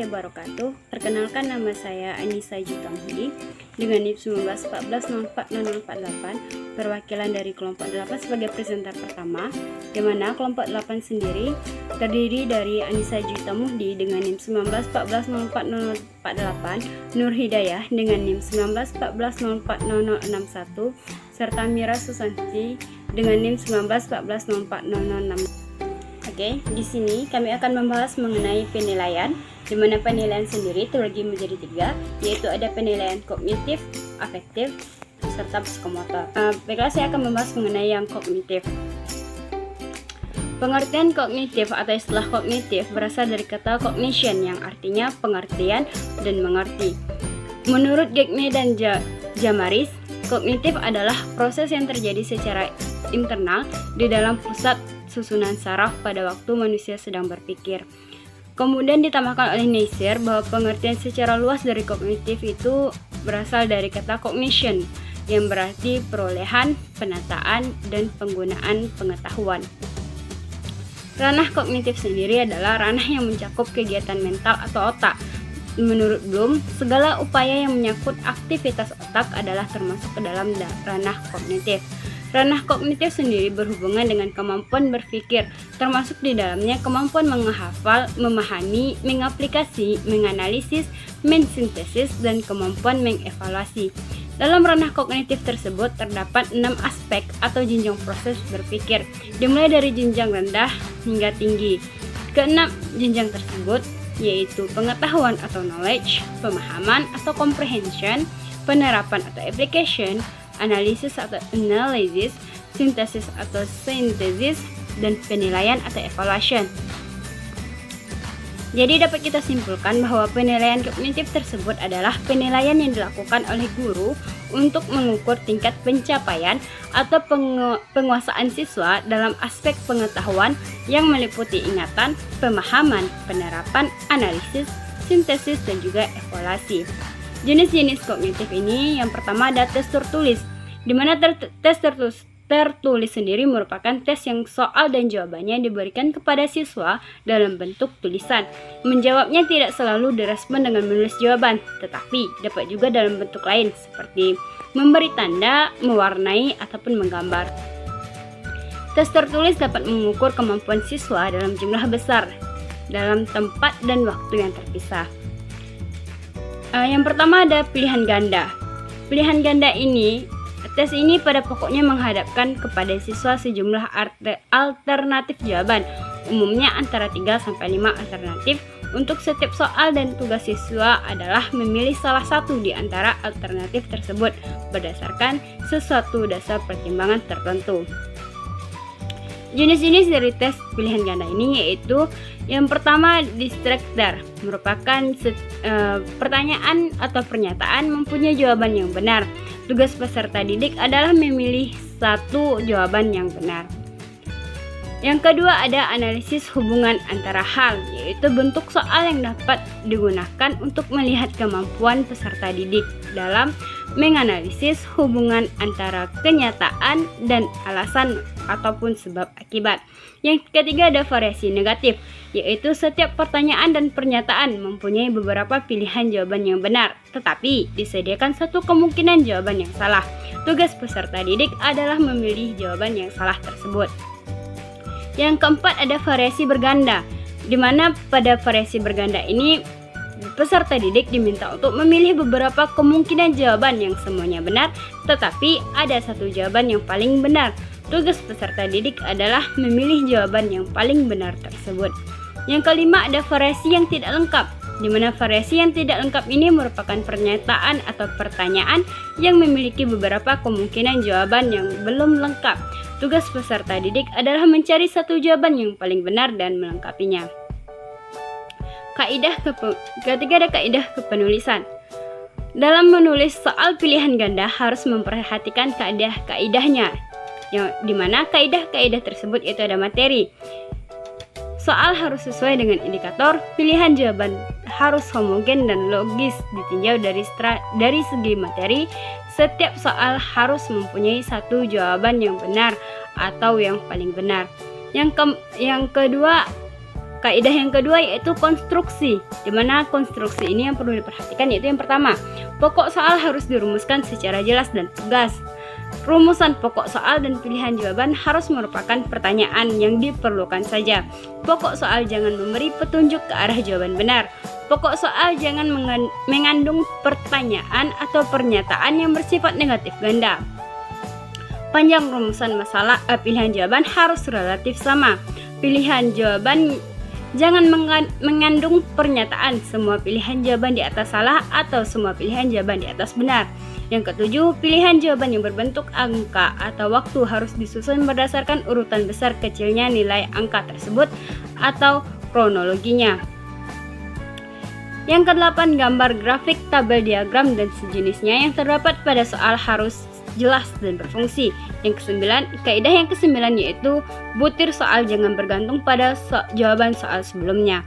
warahmatullahi wabarakatuh. Perkenalkan, nama saya Anissa Jutamhudi dengan NIM 1914040048, perwakilan dari kelompok 8 sebagai presenter pertama, di mana kelompok 8 sendiri terdiri dari Anissa Jutamhudi dengan NIM 1914040048, Nur Hidayah dengan NIM 1914040061, serta Mira Susanti dengan NIM 1914040006. Oke, di sini kami akan membahas mengenai penilaian, di mana penilaian sendiri terbagi menjadi 3, yaitu ada penilaian kognitif, afektif, serta psikomotor. Baiklah, saya akan membahas mengenai yang kognitif. Pengertian kognitif atau istilah kognitif berasal dari kata cognition yang artinya pengertian dan mengerti. Menurut Gagne dan Jamaris, kognitif adalah proses yang terjadi secara internal di dalam pusat susunan saraf pada waktu manusia sedang berpikir. Kemudian ditambahkan oleh Neisser bahwa pengertian secara luas dari kognitif itu berasal dari kata cognition yang berarti perolehan, penataan, dan penggunaan pengetahuan. Ranah kognitif sendiri adalah ranah yang mencakup kegiatan mental atau otak. Menurut Bloom, segala upaya yang menyangkut aktivitas otak adalah termasuk ke dalam ranah kognitif. Ranah kognitif sendiri berhubungan dengan kemampuan berpikir, termasuk di dalamnya kemampuan menghafal, memahami, mengaplikasi, menganalisis, mensintesis, dan kemampuan mengevaluasi. Dalam ranah kognitif tersebut terdapat 6 aspek atau jenjang proses berpikir, dimulai dari jenjang rendah hingga tinggi. Keenam jenjang tersebut yaitu pengetahuan atau knowledge, pemahaman atau comprehension, penerapan atau application, analisis atau analysis, sintesis atau synthesis, dan penilaian atau evaluation. Jadi dapat kita simpulkan bahwa penilaian kognitif tersebut adalah penilaian yang dilakukan oleh guru untuk mengukur tingkat pencapaian atau penguasaan siswa dalam aspek pengetahuan yang meliputi ingatan, pemahaman, penerapan, analisis, sintesis, dan juga evaluasi. Jenis-jenis kognitif ini yang pertama ada tes tertulis, di mana tes tertulis sendiri merupakan tes yang soal dan jawabannya diberikan kepada siswa dalam bentuk tulisan. Menjawabnya tidak selalu direspon dengan menulis jawaban, tetapi dapat juga dalam bentuk lain seperti memberi tanda, mewarnai, ataupun menggambar. Tes tertulis dapat mengukur kemampuan siswa dalam jumlah besar, dalam tempat dan waktu yang terpisah. Yang pertama ada pilihan ganda. Pilihan ganda ini, tes ini pada pokoknya menghadapkan kepada siswa sejumlah alternatif jawaban, umumnya antara 3-5 alternatif. Untuk setiap soal dan tugas siswa adalah memilih salah satu di antara alternatif tersebut berdasarkan sesuatu dasar pertimbangan tertentu. Jenis-jenis dari tes pilihan ganda ini yaitu yang pertama distractor, merupakan pertanyaan atau pernyataan mempunyai jawaban yang benar. Tugas peserta didik adalah memilih satu jawaban yang benar. Yang kedua ada analisis hubungan antara hal, yaitu bentuk soal yang dapat digunakan untuk melihat kemampuan peserta didik dalam menganalisis hubungan antara kenyataan dan alasan ataupun sebab akibat. Yang ketiga ada variasi negatif, yaitu setiap pertanyaan dan pernyataan mempunyai beberapa pilihan jawaban yang benar, tetapi disediakan satu kemungkinan jawaban yang salah. Tugas peserta didik adalah memilih jawaban yang salah tersebut. Yang keempat ada variasi berganda, di mana pada variasi berganda ini peserta didik diminta untuk memilih beberapa kemungkinan jawaban yang semuanya benar, tetapi ada satu jawaban yang paling benar. Tugas peserta didik adalah memilih jawaban yang paling benar tersebut. Yang kelima ada variasi yang tidak lengkap, di mana variasi yang tidak lengkap ini merupakan pernyataan atau pertanyaan yang memiliki beberapa kemungkinan jawaban yang belum lengkap. Tugas peserta didik adalah mencari satu jawaban yang paling benar dan melengkapinya. Ketiga ada kaidah kepenulisan. Dalam menulis soal pilihan ganda harus memperhatikan kaidah-kaidahnya, yang dimana kaidah-kaidah tersebut itu ada materi. Soal harus sesuai dengan indikator, pilihan jawaban harus homogen dan logis ditinjau dari segi materi. Setiap soal harus mempunyai satu jawaban yang benar atau yang paling benar. Yang kedua Kaidah yang kedua yaitu konstruksi, di mana konstruksi ini yang perlu diperhatikan yaitu yang pertama, pokok soal harus dirumuskan secara jelas dan tegas. Rumusan pokok soal dan pilihan jawaban harus merupakan pertanyaan yang diperlukan saja. Pokok soal jangan memberi petunjuk ke arah jawaban benar. Pokok soal jangan mengandung pertanyaan atau pernyataan yang bersifat negatif ganda. Panjang rumusan masalah pilihan jawaban harus relatif sama. Pilihan jawaban jangan mengandung pernyataan semua pilihan jawaban di atas salah atau semua pilihan jawaban di atas benar. Yang ketujuh, pilihan jawaban yang berbentuk angka atau waktu harus disusun berdasarkan urutan besar kecilnya nilai angka tersebut atau kronologinya. Yang kedelapan, gambar grafik, tabel diagram, dan sejenisnya yang terdapat pada soal harus jelas dan berfungsi. Yang kesembilan, kaidah yang kesembilan yaitu butir soal jangan bergantung pada jawaban soal sebelumnya.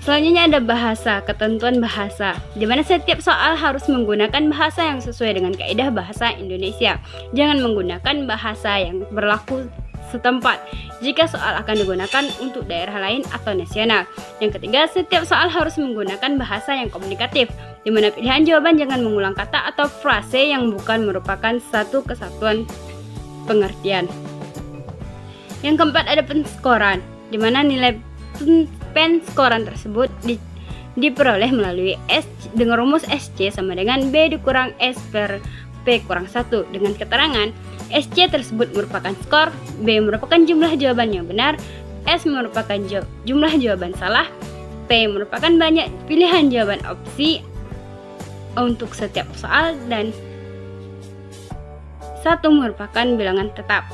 Selanjutnya ada bahasa, ketentuan bahasa, di mana setiap soal harus menggunakan bahasa yang sesuai dengan kaidah bahasa Indonesia. Jangan menggunakan bahasa yang berlaku setempat jika soal akan digunakan untuk daerah lain atau nasional. Yang ketiga, setiap soal harus menggunakan bahasa yang komunikatif, di mana pilihan jawaban jangan mengulang kata atau frase yang bukan merupakan satu kesatuan pengertian. Yang keempat ada penskoran, di mana nilai penskoran tersebut diperoleh melalui S dengan rumus SC sama dengan B dikurang S per P kurang 1 dengan keterangan SC tersebut merupakan skor, B merupakan jumlah jawaban yang benar, S merupakan jumlah jawaban salah, P merupakan banyak pilihan jawaban opsi untuk setiap soal, dan 1 merupakan bilangan tetap.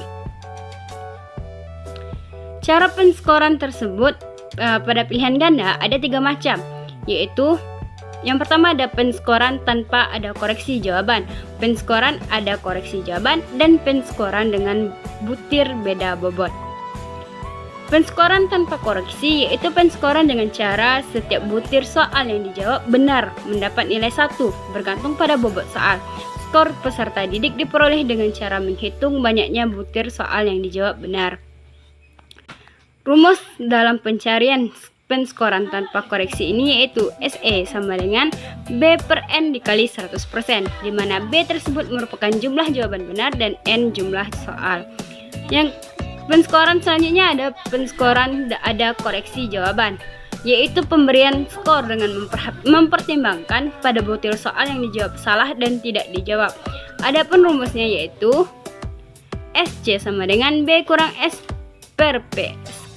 Cara penskoran tersebut pada pilihan ganda ada 3 macam, yaitu yang pertama ada penskoran tanpa ada koreksi jawaban, penskoran ada koreksi jawaban, dan penskoran dengan butir beda bobot. Penskoran tanpa koreksi yaitu penskoran dengan cara setiap butir soal yang dijawab benar mendapat nilai 1 bergantung pada bobot soal. Skor peserta didik diperoleh dengan cara menghitung banyaknya butir soal yang dijawab benar. Rumus dalam pencarian penskoran tanpa koreksi ini yaitu SE sama dengan B per N dikali 100%, di mana B tersebut merupakan jumlah jawaban benar dan N jumlah soal. Yang penskoran selanjutnya ada penskoran ada koreksi jawaban, yaitu pemberian skor dengan mempertimbangkan pada butir soal yang dijawab salah dan tidak dijawab. Adapun rumusnya yaitu SC sama dengan B kurang S per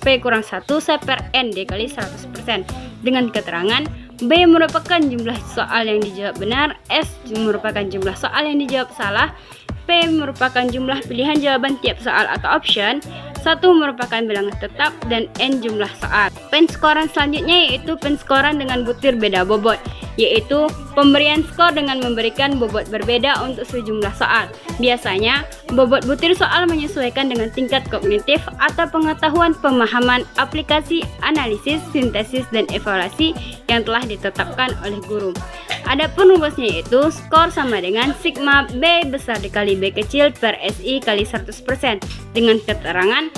P kurang 1 per N dikali 100%, dengan keterangan B merupakan jumlah soal yang dijawab benar, S merupakan jumlah soal yang dijawab salah, P merupakan jumlah pilihan jawaban tiap soal atau option, 1 merupakan bilangan tetap, dan N jumlah soal. Penskoran selanjutnya yaitu penskoran dengan butir beda bobot, yaitu pemberian skor dengan memberikan bobot berbeda untuk sejumlah soal. Biasanya, bobot butir soal menyesuaikan dengan tingkat kognitif atau pengetahuan pemahaman aplikasi, analisis, sintesis, dan evaluasi yang telah ditetapkan oleh guru. Adapun rumusnya yaitu skor sama dengan sigma B besar dikali B kecil per SI kali 100%, dengan keterangan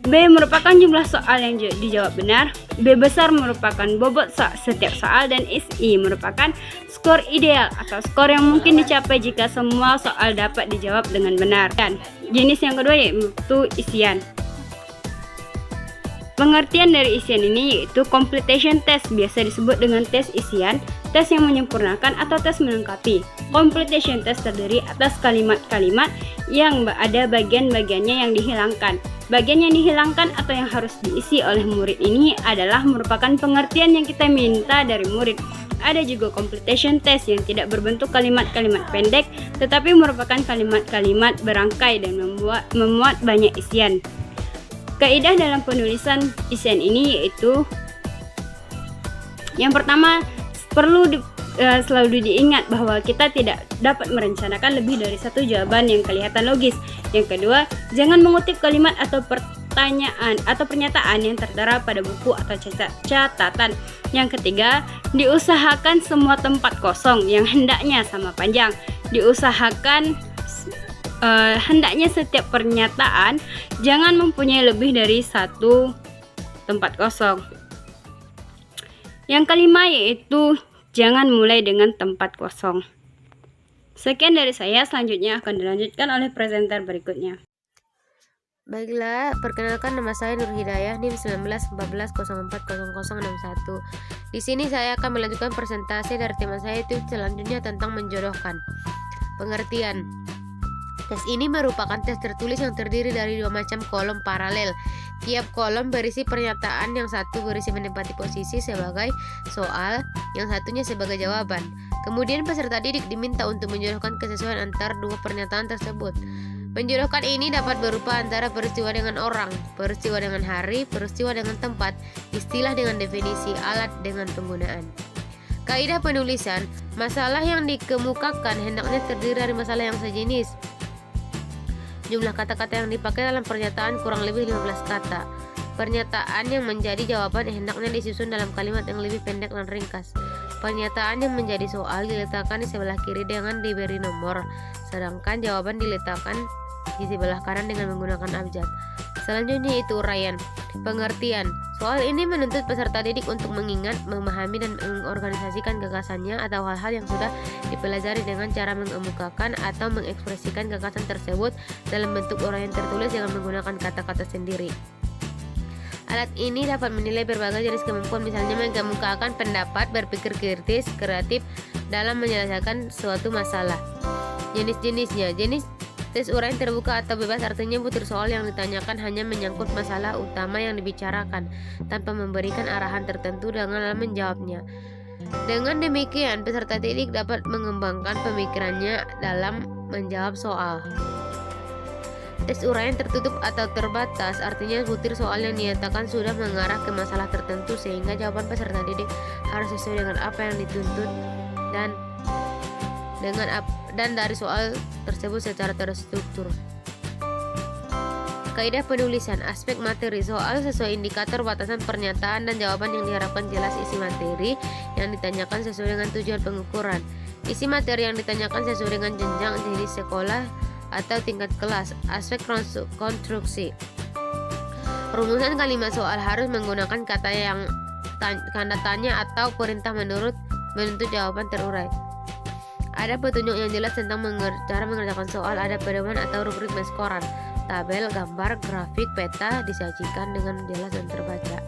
B merupakan jumlah soal yang dijawab benar, B besar merupakan bobot setiap soal, dan SI merupakan skor ideal atau skor yang mungkin dicapai jika semua soal dapat dijawab dengan benar. Dan jenis yang kedua yaitu isian. Pengertian dari isian ini yaitu completion test, biasa disebut dengan tes isian, tes yang menyempurnakan atau tes melengkapi. Completion test terdiri atas kalimat-kalimat yang ada bagian-bagiannya yang dihilangkan. Bagian yang dihilangkan atau yang harus diisi oleh murid ini adalah merupakan pengertian yang kita minta dari murid. Ada juga completion test yang tidak berbentuk kalimat-kalimat pendek, tetapi merupakan kalimat-kalimat berangkai dan memuat banyak isian. Kaidah dalam penulisan isian ini yaitu yang pertama, perlu selalu diingat bahwa kita tidak dapat merencanakan lebih dari satu jawaban yang kelihatan logis. Yang kedua, jangan mengutip kalimat atau pertanyaan atau pernyataan yang tertera pada buku atau catatan. Yang ketiga, diusahakan semua tempat kosong yang hendaknya sama panjang. Diusahakan hendaknya setiap pernyataan jangan mempunyai lebih dari satu tempat kosong. Yang kelima yaitu jangan mulai dengan tempat kosong. Sekian dari saya, selanjutnya akan dilanjutkan oleh presenter berikutnya. Baiklah, perkenalkan nama saya Nur Hidayah, NIM 1914040061. Di sini saya akan melanjutkan presentasi dari tema saya itu selanjutnya tentang menjodohkan. Pengertian. Tes ini merupakan tes tertulis yang terdiri dari 2 macam kolom paralel. Tiap kolom berisi pernyataan, yang satu berisi menempati posisi sebagai soal, yang satunya sebagai jawaban. Kemudian peserta didik diminta untuk menjodohkan kesesuaian antar 2 pernyataan tersebut. Menjodohkan ini dapat berupa antara peristiwa dengan orang, peristiwa dengan hari, peristiwa dengan tempat, istilah dengan definisi, alat dengan penggunaan. Kaidah penulisan, masalah yang dikemukakan hendaknya terdiri dari masalah yang sejenis. Jumlah kata-kata yang dipakai dalam pernyataan kurang lebih 15 kata. Pernyataan yang menjadi jawaban hendaknya disusun dalam kalimat yang lebih pendek dan ringkas. Pernyataan yang menjadi soal diletakkan di sebelah kiri dengan diberi nomor, sedangkan jawaban diletakkan di sebelah kanan dengan menggunakan abjad. Selanjutnya itu uraian. Pengertian. Soal ini menuntut peserta didik untuk mengingat, memahami, dan mengorganisasikan gagasannya atau hal-hal yang sudah dipelajari dengan cara mengemukakan atau mengekspresikan gagasan tersebut dalam bentuk uraian tertulis dengan menggunakan kata-kata sendiri. Alat ini dapat menilai berbagai jenis kemampuan, misalnya mengemukakan pendapat, berpikir kritis, kreatif dalam menyelesaikan suatu masalah. Jenis-jenisnya. Jenis tes uraian terbuka atau bebas artinya butir soal yang ditanyakan hanya menyangkut masalah utama yang dibicarakan tanpa memberikan arahan tertentu dalam menjawabnya. Dengan demikian, peserta didik dapat mengembangkan pemikirannya dalam menjawab soal. Tes uraian tertutup atau terbatas artinya butir soal yang dinyatakan sudah mengarah ke masalah tertentu sehingga jawaban peserta didik harus sesuai dengan apa yang dituntut dan dari soal tersebut secara terstruktur. Kaidah penulisan, aspek materi soal sesuai indikator batasan pernyataan dan jawaban yang diharapkan jelas isi materi yang ditanyakan sesuai dengan tujuan pengukuran. Isi materi yang ditanyakan sesuai dengan jenjang jenis sekolah atau tingkat kelas. Aspek konstruksi. Rumusan kalimat soal harus menggunakan kata yang tanda tanya atau perintah menuntut jawaban terurai. Ada petunjuk yang jelas tentang cara mengerjakan soal, ada pedoman atau rubrik meskoran, tabel, gambar, grafik, peta disajikan dengan jelas dan terbaca.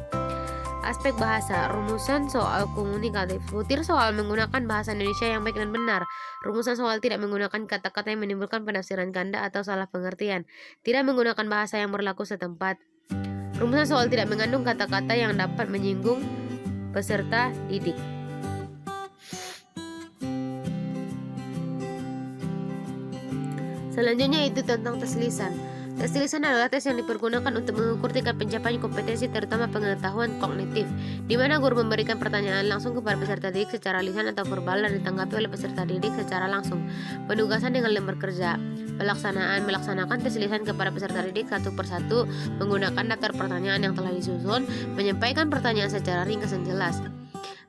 Aspek bahasa, rumusan soal komunikatif. Butir soal menggunakan bahasa Indonesia yang baik dan benar. Rumusan soal tidak menggunakan kata-kata yang menimbulkan penafsiran ganda atau salah pengertian. Tidak menggunakan bahasa yang berlaku setempat. Rumusan soal tidak mengandung kata-kata yang dapat menyinggung peserta didik. Selanjutnya itu tentang tes lisan. Tes lisan adalah tes yang dipergunakan untuk mengukur tingkat pencapaian kompetensi terutama pengetahuan kognitif, di mana guru memberikan pertanyaan langsung kepada peserta didik secara lisan atau verbal dan ditanggapi oleh peserta didik secara langsung. Penugasan dengan lembar kerja. Melaksanakan tes lisan kepada peserta didik satu persatu menggunakan daftar pertanyaan yang telah disusun, menyampaikan pertanyaan secara ringkas dan jelas.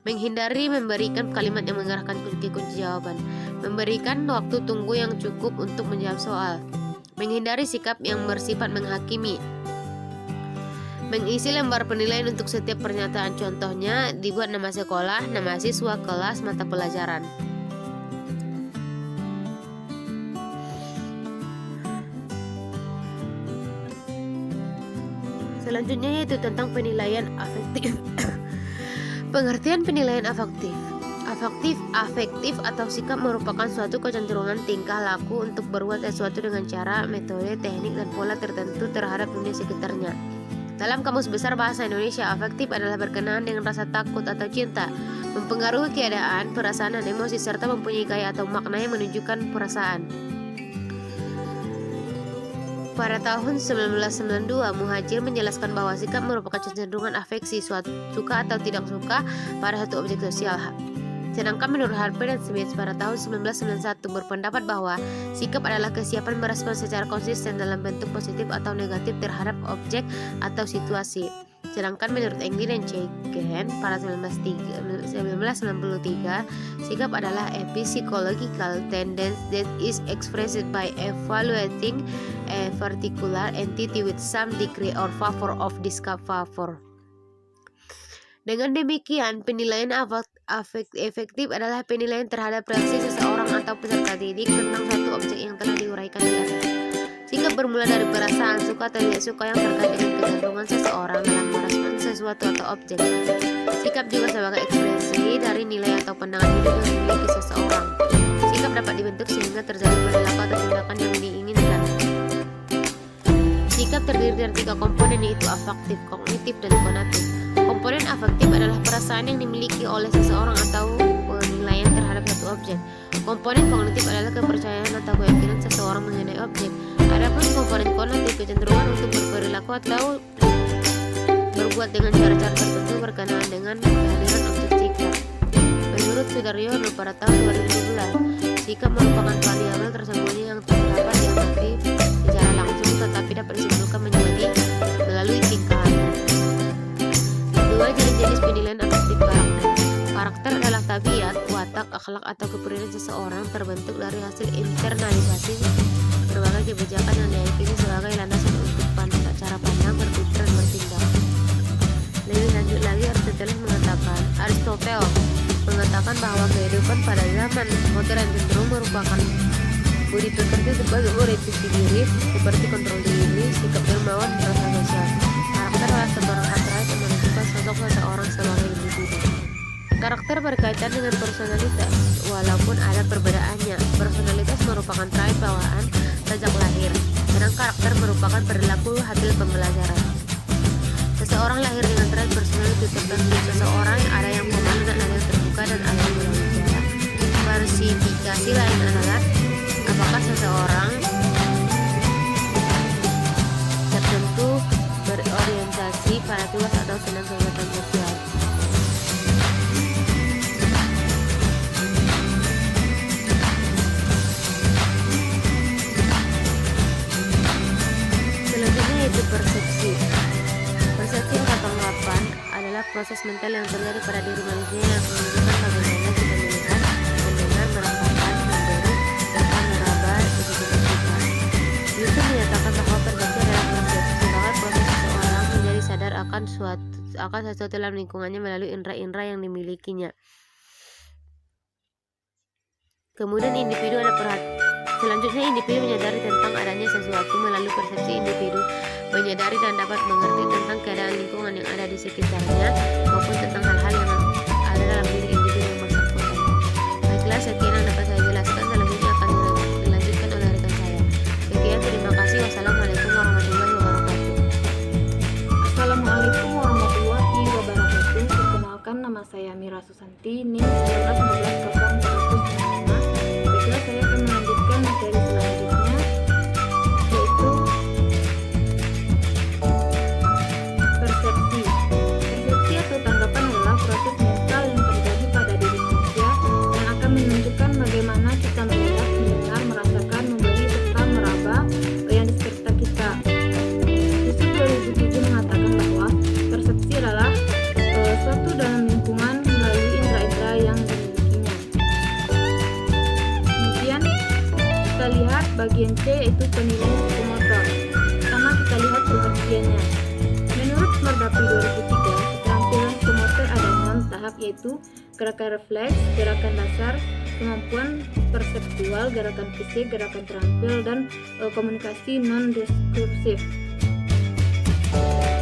Menghindari memberikan kalimat yang mengarahkan kunci jawaban. Memberikan waktu tunggu yang cukup untuk menjawab soal. Menghindari sikap yang bersifat menghakimi. Mengisi lembar penilaian untuk setiap pernyataan, contohnya dibuat nama sekolah, nama siswa, kelas, mata pelajaran. Selanjutnya yaitu tentang penilaian afektif. Pengertian penilaian afektif. Afektif atau sikap merupakan suatu kecenderungan tingkah laku untuk berbuat sesuatu dengan cara, metode, teknik, dan pola tertentu terhadap dunia sekitarnya. Dalam Kamus Besar Bahasa Indonesia, afektif adalah berkenaan dengan rasa takut atau cinta, mempengaruhi keadaan, perasaan, dan emosi, serta mempunyai gaya atau makna yang menunjukkan perasaan. Pada tahun 1992, Muhajir menjelaskan bahwa sikap merupakan kecenderungan afeksi, suka atau tidak suka pada satu objek sosial. Sedangkan menurut Harper dan Smith pada tahun 1991 berpendapat bahwa sikap adalah kesiapan merespon secara konsisten dalam bentuk positif atau negatif terhadap objek atau situasi. Sedangkan menurut Engli dan Chegen pada 1993, sikap adalah a psychological tendency that is expressed by evaluating a particular entity with some degree or favor of disfavor. Dengan demikian, penilaian efektif adalah penilaian terhadap reaksi seseorang atau peserta didik tentang satu objek yang telah diuraikan di atas. Sikap bermula dari perasaan suka atau tidak suka yang terkait dengan kecenderungan seseorang dalam merespon sesuatu atau objek. Sikap juga sebagai ekspresi dari nilai atau pandangan hidup yang dimiliki seseorang. Sikap dapat dibentuk sehingga terjadi perilaku atau tindakan yang diinginkan. Sikap terdiri dari 3 komponen, yaitu afektif, kognitif, dan konatif. Komponen afektif adalah perasaan yang dimiliki oleh seseorang atau penilaian terhadap satu objek. Komponen kognitif adalah kepercayaan atau keyakinan seseorang mengenai objek. Adapun komponen konatif kecenderungan untuk berperilaku atau berbuat dengan cara-cara tertentu berkenaan dengan kehadiran objek sikap. Menurut Sudaryono pada tahun 2012, sikap merupakan variabel tersembunyi yang terdapat yang mengerti secara langsung tetapi dapat disimpulkan menjadi melalui tingkah. Dua jenis penilaian afektif karakter. Karakter adalah tabiat, watak, akhlak atau kepribadian seseorang terbentuk dari hasil internalisasi berbagai kebijakan yang diyakini sebagai landasan untuk cara pandang, berpikir, dan bertindak. Lebih lanjut lagi, Aristoteles mengatakan bahwa kehidupan pada zaman modern cenderung merupakan budi pekerti sebagai orientasi diri, seperti kontrol diri, sikap dermawan, dan rasa sosial. Karakter adalah sebarang atrait yang menentukan sosok seseorang sebagai individu. Karakter berkaitan dengan personalitas, walaupun ada perbedaannya. Personalitas merupakan trait bawaan sejak lahir, sedang karakter merupakan perilaku hasil pembelajaran. Seseorang lahir dengan trait personality tertentu. Seseorang ada yang pemalu dan ada yang terbuka dan ada yang berbicara. Versifikasi lain adalah apakah seseorang tertentu berorientasi pada tugas atau senang kegiatan sosial. Selanjutnya yaitu persepsi. Persepsi angka 8 adalah proses mental yang terjadi pada diri manusia yang menunjukkan bagaimana kita melihat, mendengar, merasakan, memberi, serta meraba kehidupan kita. Newton menyatakan bahwa persepsi adalah proses seseorang menjadi sadar akan sesuatu dalam lingkungannya melalui indera-indera yang dimilikinya. Kemudian selanjutnya individu menyadari tentang adanya sesuatu melalui persepsi. Individu menyadari dan dapat mengerti tentang keadaan lingkungan yang ada di sekitarnya maupun tentang hal-hal yang ada dalam diri individu yang bersangkutan. Baiklah, sekian yang dapat saya jelaskan. Selanjutnya akan dilanjutkan oleh rekan saya. Sekian, terima kasih. Wassalamualaikum warahmatullahi wabarakatuh. Assalamualaikum warahmatullahi wabarakatuh. Perkenalkan, nama saya Mira Susanti, NIM 19110405. Baiklah, saya akan melanjutkan materi selanjutnya, yaitu persepsi. Persepsi atau tanggapan adalah proses mental yang terjadi pada diri manusia yang akan menunjukkan bagaimana kita melihat, mendengar, merasakan, memberi, serta meraba yang di sekitar kita. Yusuf 2007 mengatakan bahwa persepsi adalah suatu dalam lingkungan melalui indera-indera yang dimilikinya. Kemudian kita lihat bagian C, yaitu penilaian psikomotor. Pertama kita lihat pengertiannya. Menurut Merdapi 2003, keterampilan psikomotor ada 6 tahap, yaitu gerakan refleks, gerakan dasar, kemampuan perseptual, gerakan fisik, gerakan terampil, dan komunikasi non-deskripsif.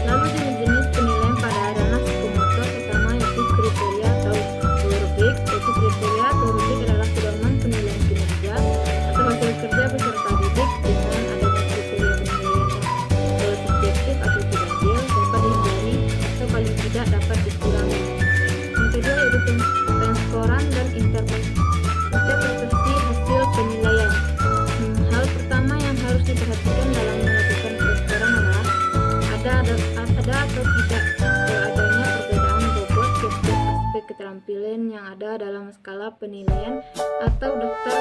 Lalu jenis-jenis penilaian pada ranah psikomotor pertama yaitu kriteria atau rubrik. Yaitu kriteria atau rubrik adalah pedoman penilaian kinerja atau hasil kerja peserta didik dengan adanya kriteria penilaian yang subjektif atau tidak adil, dapat dihindari atau paling tidak dapat dikurangi. Yang kedua yaitu penskoran dan interpretasi hasil penilaian. Hal pertama yang harus diperhatikan dalam melakukan penskoran adalah ada atau tidak adanya perbedaan bobot setiap aspek keterampilan yang ada dalam skala penilaian atau daftar